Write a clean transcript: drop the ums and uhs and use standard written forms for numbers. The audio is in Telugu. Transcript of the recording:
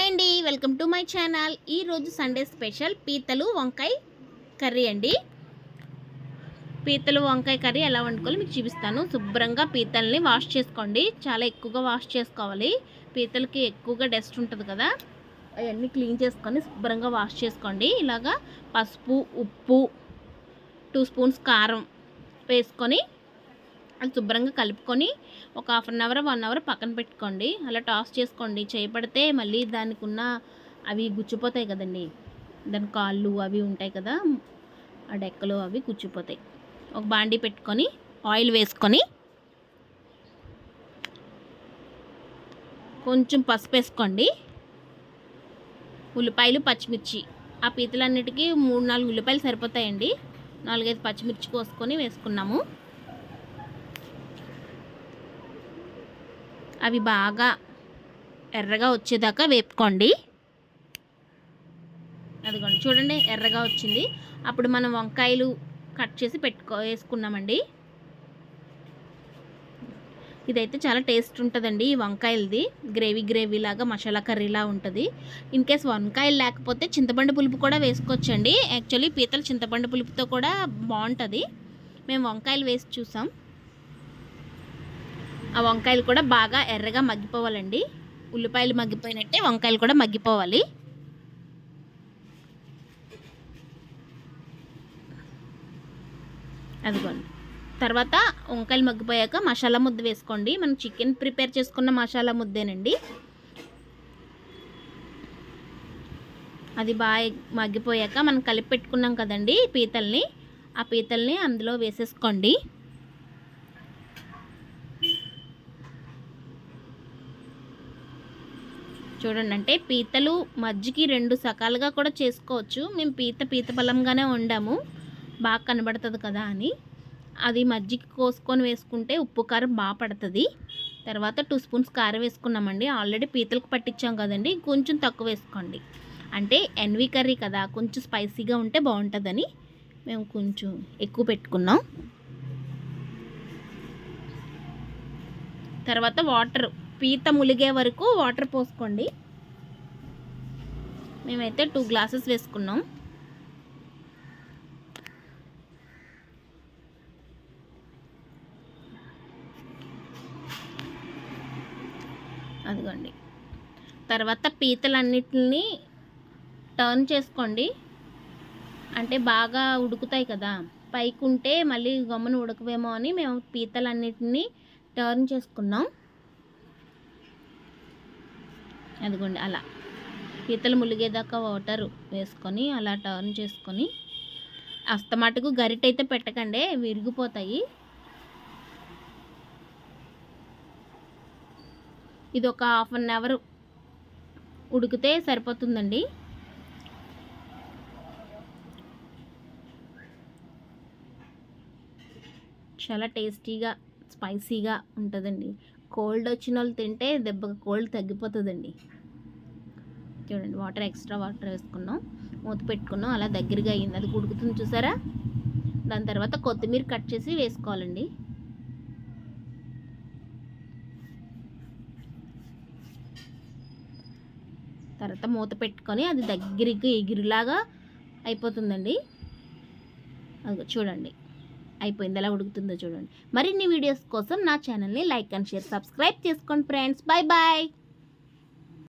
హాయ్ అండి, వెల్కమ్ టు మై ఛానల్. ఈరోజు సండే స్పెషల్ పీతలు వంకాయ కర్రీ అండి. పీతలు వంకాయ కర్రీ ఎలా వండుకోవాలో మీకు చూపిస్తాను. శుభ్రంగా పీతల్ని వాష్ చేసుకోండి. చాలా ఎక్కువగా వాష్ చేసుకోవాలి. పీతలకి ఎక్కువగా డస్ట్ ఉంటుంది కదా, అవన్నీ క్లీన్ చేసుకొని శుభ్రంగా వాష్ చేసుకోండి. ఇలాగా పసుపు, ఉప్పు, 2 స్పూన్స్ కారం వేసుకొని అది శుభ్రంగా కలుపుకొని ఒక హాఫ్ అన్ అవర్ 1 అవర్ పక్కన పెట్టుకోండి. అలా టాస్ చేసుకోండి. చేయబడితే మళ్ళీ దానికి ఉన్న అవి గుచ్చిపోతాయి కదండి, దాని కాళ్ళు అవి ఉంటాయి కదా, ఆ డెక్కలు అవి గుచ్చిపోతాయి. ఒక బాండీ పెట్టుకొని ఆయిల్ వేసుకొని కొంచెం పసుపు వేసుకోండి. ఉల్లిపాయలు, పచ్చిమిర్చి, ఆ పీతలన్నిటికీ 3-4 ఉల్లిపాయలు సరిపోతాయండి. 4-5 పచ్చిమిర్చి కోసుకొని వేసుకున్నాము. అవి బాగా ఎర్రగా వచ్చేదాకా వేపుకోండి. అదిగోండి, చూడండి ఎర్రగా వచ్చింది. అప్పుడు మనం వంకాయలు కట్ చేసి వేసుకున్నామండి. ఇదైతే చాలా టేస్ట్ ఉంటుందండి. ఈ వంకాయలది గ్రేవీ లాగా మసాలా కర్రీలా ఉంటుంది. ఇన్ కేస్ వంకాయలు లేకపోతే చింతపండు పులుపు కూడా వేసుకోవచ్చండి. యాక్చువల్లీ పీతలు చింతపండు పులుపుతో కూడా బాగుంటుంది. మేము వంకాయలు వేసి చూసాం. ఆ వంకాయలు కూడా బాగా ఎర్రగా మగ్గిపోవాలండి. ఉల్లిపాయలు మగ్గిపోయినట్టే వంకాయలు కూడా మగ్గిపోవాలి. అదిగోండి, తర్వాత వంకాయలు మగ్గిపోయాక మసాలా ముద్ద వేసుకోండి. మనం చికెన్ ప్రిపేర్ చేసుకున్న మసాలా ముద్దేనండి. అది బాగా మగ్గిపోయాక మనం కలిపి పెట్టుకున్నాం కదండి పీతల్ని, ఆ పీతల్ని అందులో వేసేసుకోండి. చూడండి, అంటే పీతలు మజ్జికి 2 రకాలుగా కూడా చేసుకోవచ్చు. మేము పీత బలంగానే వండాము, బాగా కనబడుతుంది కదా అని. అది మజ్జికి కోసుకొని వేసుకుంటే ఉప్పు కారం బాగా పడుతుంది. తర్వాత 2 స్పూన్స్ కారం వేసుకున్నామండి. ఆల్రెడీ పీతలకు పట్టించాం కదండి, కొంచెం తక్కువ వేసుకోండి. అంటే ఎన్వి కర్రీ కదా, కొంచెం స్పైసీగా ఉంటే బాగుంటుందని మేము కొంచెం ఎక్కువ పెట్టుకున్నాం. తర్వాత వాటర్, పీత ములిగే వరకు వాటర్ పోసుకోండి. మేమైతే 2 గ్లాసెస్ వేసుకున్నాం. అదిగోండి, తర్వాత పీతలన్నిటిని టర్న్ చేసుకోండి. అంటే బాగా ఉడుకుతాయి కదా, పైకి ఉంటే మళ్ళీ గమ్మున ఉడకవేమో అని మేము పీతలన్నిటిని టర్న్ చేసుకున్నాం. అదిగోండి, అలా పీతలు ములిగేదాకా వాటర్ వేసుకొని అలా టర్న్ చేసుకొని, అస్తమాటుకు గరిటైతే పెట్టకండి, విరిగిపోతాయి. ఇది ఒక హాఫ్ అన్ అవర్ ఉడికితే సరిపోతుందండి. చాలా టేస్టీగా స్పైసీగా ఉంటుందండి. కోల్డ్ వచ్చిన వాళ్ళు తింటే దెబ్బగా కోల్డ్ తగ్గిపోతుందండి. చూడండి, ఎక్స్ట్రా వాటర్ వేసుకున్నాం, మూత పెట్టుకున్నాం. అలా దగ్గరగా అయింది, అది ఉడుకుతుంది చూసారా. దాని తర్వాత కొత్తిమీర కట్ చేసి వేసుకోవాలండి. తర్వాత మూత పెట్టుకొని అది దగ్గరికి ఎగిరిలాగా అయిపోతుందండి. అది చూడండి, అయిపోయింది. ఎలా ఉడుకుతుందో చూడండి. మరిన్ని వీడియోస్ కోసం నా ఛానల్ని లైక్ అండ్ షేర్, సబ్స్క్రైబ్ చేసుకోండి ఫ్రెండ్స్. Bye bye.